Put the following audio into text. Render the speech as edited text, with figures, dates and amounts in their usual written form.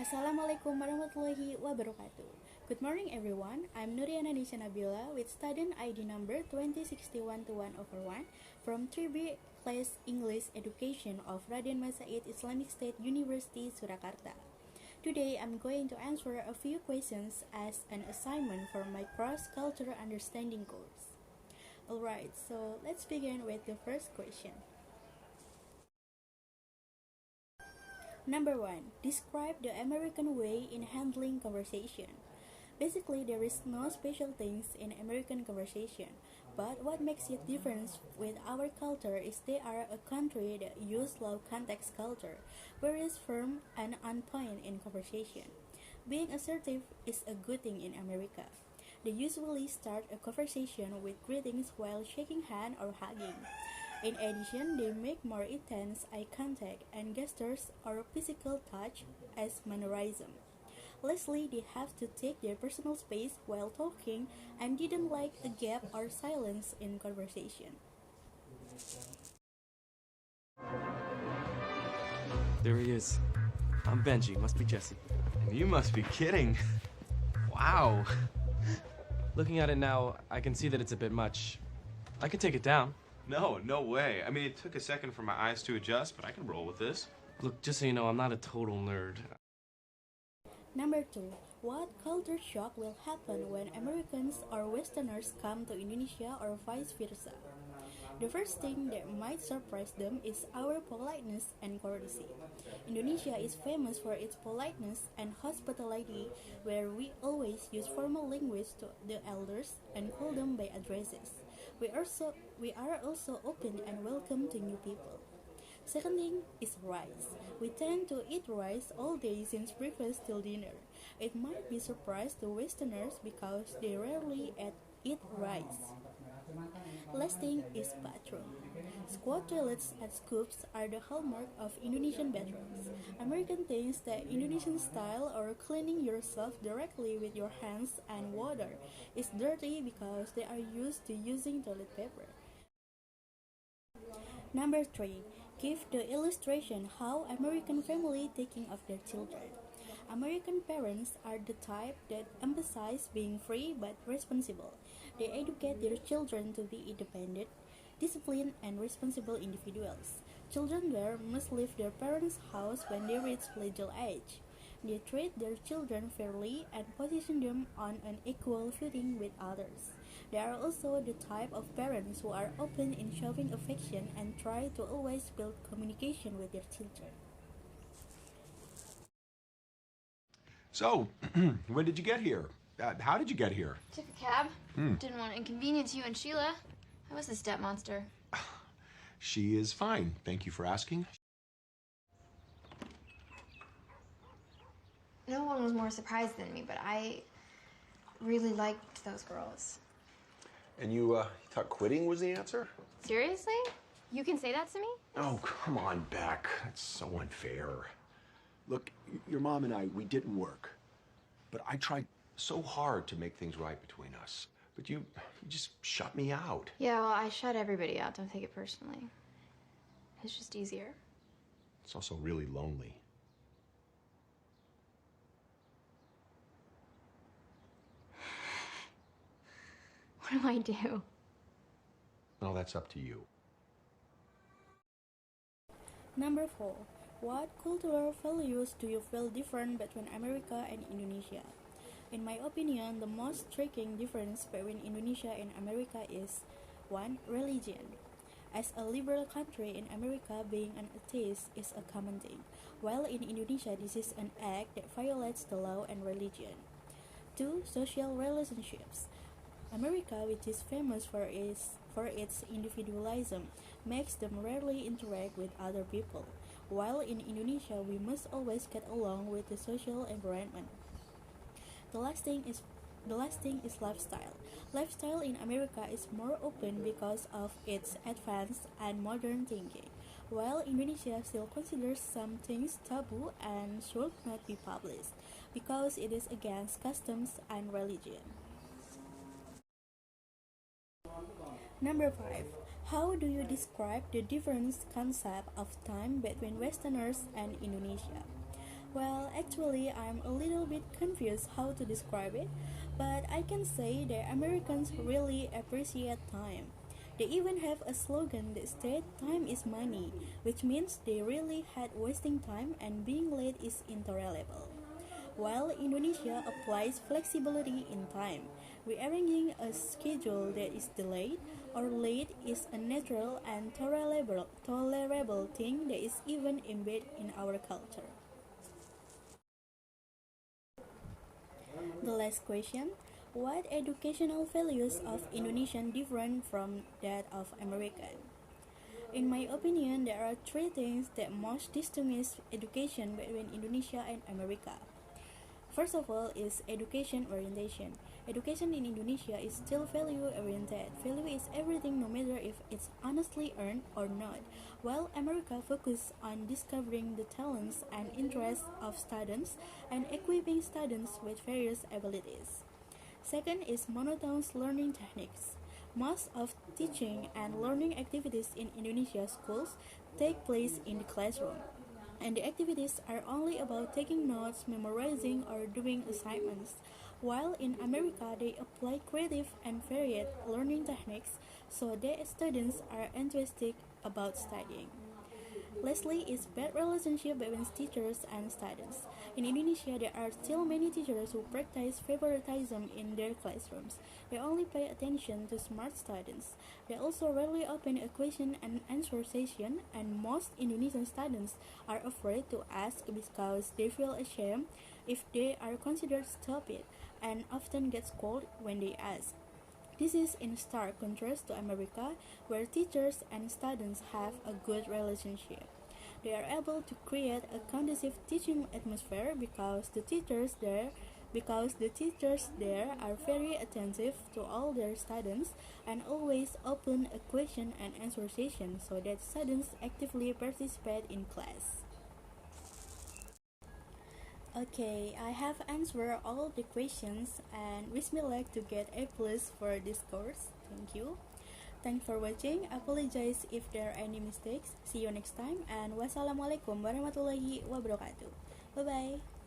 Assalamualaikum warahmatullahi wabarakatuh. Good morning everyone, I'm Nuryana Nesya Nabila with student ID number 2061-1/1 from 3B Class English Education of Raden Mas Said Islamic State University, Surakarta. Today I'm going to answer a few questions as an assignment for my cross-cultural understanding course. Alright, so let's begin with the first question. Number 1. Describe the American way in handling conversation. Basically, there is no special things in American conversation, but what makes it different with our culture is they are a country that use low context culture, whereas firm and on point in conversation. Being assertive is a good thing in America. They usually start a conversation with greetings while shaking hand or hugging. In addition, they make more intense eye contact and gestures or physical touch as mannerism. Lastly, they have to take their personal space while talking and didn't like a gap or silence in conversation. There he is. I'm Benji, must be Jesse. You must be kidding. Wow. Looking at it now, I can see that it's a bit much. I could take it down. No way. I mean, it took a second for my eyes to adjust, but I can roll with this. Look, just so you know, I'm not a total nerd. Number 2. What culture shock will happen when Americans or Westerners come to Indonesia or vice versa? The first thing that might surprise them is our politeness and courtesy. Indonesia is famous for its politeness and hospitality, where we always use formal language to the elders and call them by addresses. We are also open and welcome to new people. Second thing is rice. We tend to eat rice all day since breakfast till dinner. It might be a surprise to Westerners because they rarely eat rice. Last thing is bathroom. Squat toilets and scoops are the hallmark of Indonesian bathrooms. American thinks that Indonesian style or cleaning yourself directly with your hands and water is dirty because they are used to using toilet paper. Number 3. Give the illustration how American family taking of their children. American parents are the type that emphasize being free but responsible. They educate their children to be independent, disciplined, and responsible individuals. Children there must leave their parents' house when they reach legal age. They treat their children fairly and position them on an equal footing with others. They are also the type of parents who are open in showing affection and try to always build communication with their children. So, when did you get here? How did you get here? Took a cab. Didn't want to inconvenience you and Sheila. How was the step monster? She is fine. Thank you for asking. No one was more surprised than me, but I really liked those girls. And you thought quitting was the answer? Seriously? You can say that to me? Oh, come on, Beck. That's so unfair. Look, your mom and I, we didn't work. But I tried so hard to make things right between us. But you just shut me out. Yeah, well, I shut everybody out. Don't take it personally. It's just easier. It's also really lonely. What do I do? Well, that's up to you. Number 4. What cultural values do you feel different between America and Indonesia? In my opinion, the most striking difference between Indonesia and America is 1. Religion. As a liberal country in America, being an atheist is a common thing, while in Indonesia this is an act that violates the law and religion. 2. Social relationships. America, which is famous for its individualism, makes them rarely interact with other people, while in Indonesia we must always get along with the social environment. The last thing is lifestyle. Lifestyle in America is more open because of its advanced and modern thinking, while Indonesia still considers some things taboo and should not be published because it is against customs and religion. Number 5. How do you describe the different concept of time between Westerners and Indonesia? Well, actually, I'm a little bit confused how to describe it, but I can say that Americans really appreciate time. They even have a slogan that states time is money, which means they really hate wasting time and being late is intolerable. While Indonesia applies flexibility in time, rearranging a schedule that is delayed or late is a natural and tolerable thing that is even embedded in our culture. The last question: what educational values of Indonesian different from that of American? In my opinion, there are three things that most distinguish education between Indonesia and America. First of all is education orientation. Education in Indonesia is still value oriented. Value is everything no matter if it's honestly earned or not, while America focuses on discovering the talents and interests of students and equipping students with various abilities. Second is monotonous learning techniques. Most of teaching and learning activities in Indonesia schools take place in the classroom, and the activities are only about taking notes, memorizing, or doing assignments. While in America, they apply creative and varied learning techniques so that students are enthusiastic about studying. Lastly is bad relationship between teachers and students. In Indonesia, there are still many teachers who practice favoritism in their classrooms. They only pay attention to smart students. They also rarely open a question and answer session, and most Indonesian students are afraid to ask because they feel ashamed if they are considered stupid and often get scolded when they ask. This is in stark contrast to America, where teachers and students have a good relationship. They are able to create a conducive teaching atmosphere because the teachers there are very attentive to all their students and always open a question and answer session so that students actively participate in class. Okay, I have answered all the questions and wish me luck to get A plus for this course. Thank you. Thanks for watching. Apologize if there are any mistakes. See you next time and wassalamualaikum warahmatullahi wabarakatuh. Bye bye.